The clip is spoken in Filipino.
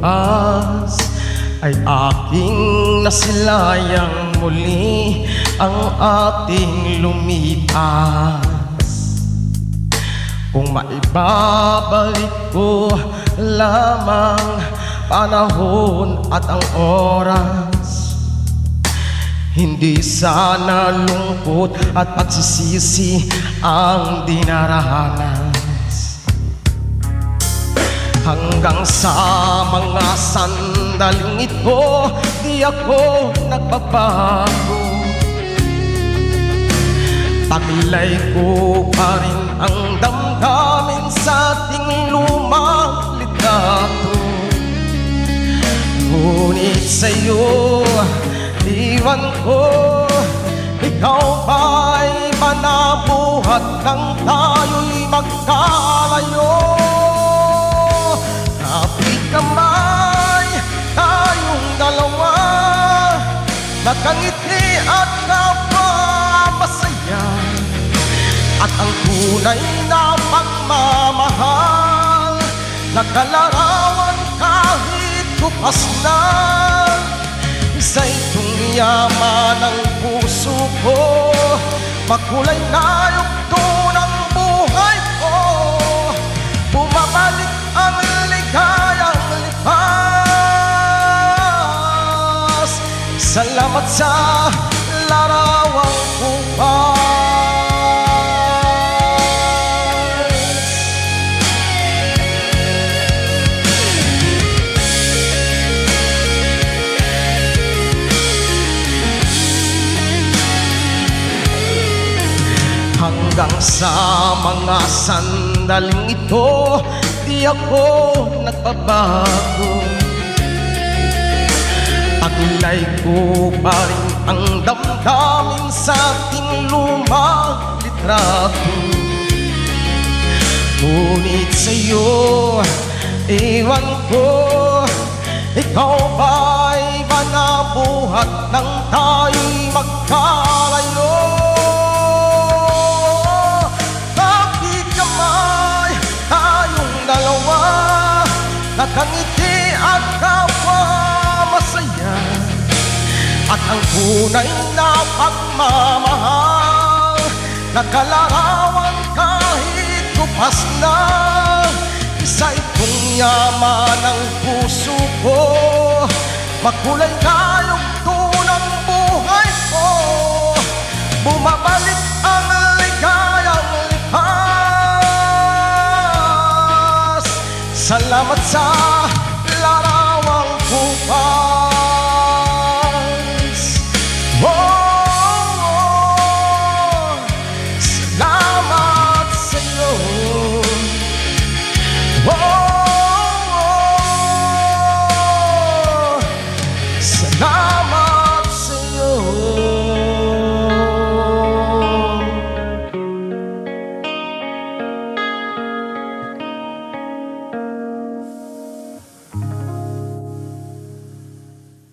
bukas ay aking nasilayang muli ang ating lumipas. Kung maibabalik ko lamang panahon at ang oras, hindi sana lungkot at pagsisisi ang dinaranas. Hanggang sa mga sandaling ito, di ako nagbabago. Taglay ko pa rin ang damdamin sa ating lumang litrato. Ngunit sa'yo, iwan ko, ikaw ba'y manabuhat nang tayo'y magkalayo? Kapit kamay, tayong dalawa, nakangiti at napapasaya, at ang tunay na pagmamahal, nakalarawan kahit kupas na. Sa itong yaman ng puso ko, makulay na yugto ng buhay ko, bumabalik ang ligayang lipas. Salamat sa larawang bukas. Hanggang sa mga sandaling ito, di ako nagbabago. Taglay ko pa rin ang damdamin sa ating lumang litrato. Ngunit sa'yo, iwan ko, ikaw ba'y manabuhat nang tayo'y magkalayo? Nakangiti at kapwa masaya, at ang tunay na pagmamahal, nakalarawan kahit kupas na. Isa itong yaman ng puso ko, makulay na yugto ng buhay ko, bumabalik ang ligayang lipas. Salamat sa